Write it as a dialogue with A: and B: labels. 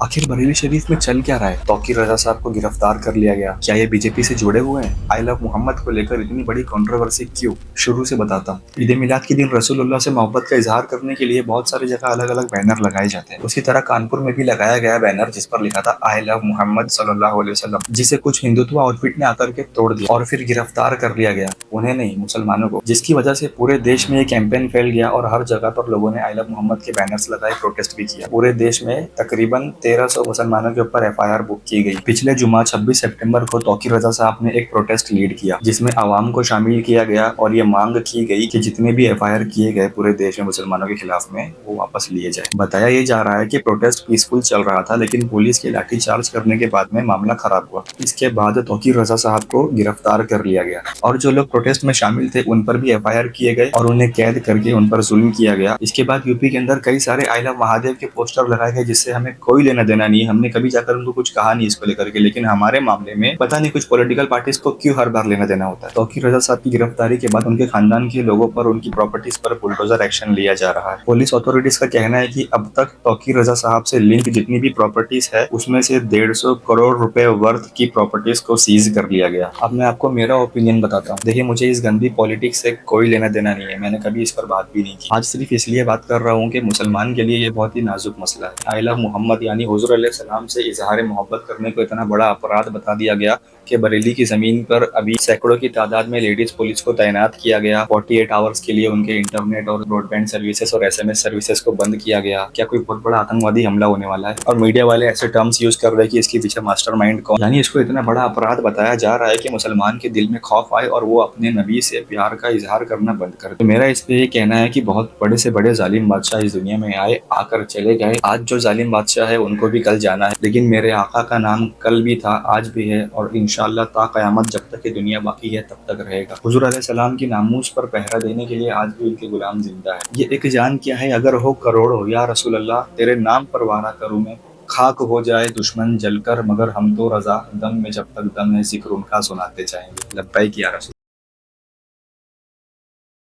A: आखिर बरेली शरीफ में चल क्या रहा है? तौकीर रजा साहब को गिरफ्तार कर लिया गया। क्या ये बीजेपी से जुड़े हुए हैं? आई लव मोहम्मद को लेकर इतनी बड़ी कंट्रोवर्सी क्यों? शुरू से बताता हूँ। ईद मिलाद के दिन रसूलुल्लाह से मोहब्बत का इजहार करने के लिए बहुत सारी जगह अलग अलग बैनर लगाए जाते हैं। उसी तरह कानपुर में भी लगाया गया बैनर जिस पर लिखा था आई लव मोहम्मद सल्लल्लाहु अलैहि वसल्लम, जिसे कुछ हिंदुत्व आउटफिट ने आकर के तोड़ दिया और फिर गिरफ्तार कर लिया गया। उन्हें नहीं, मुसलमानों को, जिसकी वजह से पूरे देश में ये कैंपेन फैल गया और हर जगह पर लोगों ने आई लव मोहम्मद के बैनर्स लगाए, प्रोटेस्ट भी किया। पूरे देश में तकरीबन 1300 मुसलमानों के ऊपर एफआईआर बुक की गई। पिछले जुमा 26 सितंबर को तौकीर रजा साहब ने एक प्रोटेस्ट लीड किया जिसमें आवाम को शामिल किया गया और ये मांग की गई कि जितने भी एफआईआर किए गए पूरे देश में मुसलमानों के खिलाफ में वो वापस लिए जाए। बताया ये जा रहा है कि प्रोटेस्ट पीसफुल चल रहा था, लेकिन पुलिस के लाठीचार्ज करने के बाद में मामला खराब हुआ। इसके बाद तौकीर रजा साहब को गिरफ्तार कर लिया गया और जो लोग प्रोटेस्ट में शामिल थे उन पर भी एफआईआर किए गए और उन्हें कैद करके उन पर जुल्म किया गया। इसके बाद यूपी के अंदर कई सारे आई लव महादेव के पोस्टर लगाए गए जिससे हमें कोई लेना देना नहीं है, हमने कभी जाकर उनको कुछ कहा नहीं इसको लेकर के, लेकिन हमारे मामले में पता नहीं कुछ पॉलिटिकल पार्टीज को क्यों हर बार लेना देना होता है। तौकीर रजा साहब की गिरफ्तारी के बाद उनके खानदान के लोगों पर, उनकी प्रॉपर्टीज पर बुलडोजर एक्शन लिया जा रहा है। पुलिस अथॉरिटीज का कहना है कि अब तक तौकीर रजा साहब से लिंक जितनी भी प्रॉपर्टीज है उसमें से 150 करोड़ रुपए वर्थ की प्रॉपर्टीज को सीज कर लिया गया। अब मैं आपको मेरा ओपिनियन बताता हूँ। देखिए, मुझे इस गंदी पॉलिटिक्स से कोई लेना देना नहीं है, मैंने कभी इस पर बात भी नहीं की। आज सिर्फ इसलिए बात कर रहा हूँ कि मुसलमान के लिए ये बहुत ही नाजुक मसला है। आई लव मोहम्मद यानी हुजूर अलैहि सलाम से इजहार मोहब्बत करने को इतना बड़ा अपराध बता दिया गया कि बरेली की जमीन पर अभी सैकड़ों की तादाद में लेडीज पुलिस को तैनात किया गया। 48 आवर्स के लिए उनके इंटरनेट और ब्रॉडबैंड सर्विसेज और एसएमएस सर्विसेज को बंद किया गया। क्या कोई बहुत बड़ा आतंकवादी हमला होने वाला है? और मीडिया वाले ऐसे टर्म्स यूज कर रहे हैं कि इसके पीछे मास्टरमाइंड कौन, यानी इसको इतना बड़ा अपराध बताया जा रहा है कि मुसलमान के दिल में खौफ आए और वो अपने नबी से प्यार का इजहार करना बंद कर। तो मेरा इस पे ये कहना है कि बहुत बड़े से बड़े जालिम बादशाह इस दुनिया में आए, आकर चले गए। आज जो जालिम बादशाह है उनको भी कल जाना है, लेकिन मेरे आका का नाम कल भी था, आज भी है और इंशाअल्लाह ता क़यामत जब तक ये दुनिया बाकी है तब तक रहेगा। हुजूर अलैहि सलाम की नामूस पर पहरा देने के लिए आज भी उनके गुलाम जिंदा है। ये एक जान क्या है, अगर हो करोड़ हो या रसूल अल्लाह, तेरे नाम पर वारा करूं मैं, खाक हो जाए दुश्मन जलकर, मगर हम तो रजा, दम में जब तक दम है जिक्र उनका सुनाते जाएंगे। लब्बैक या रसूल।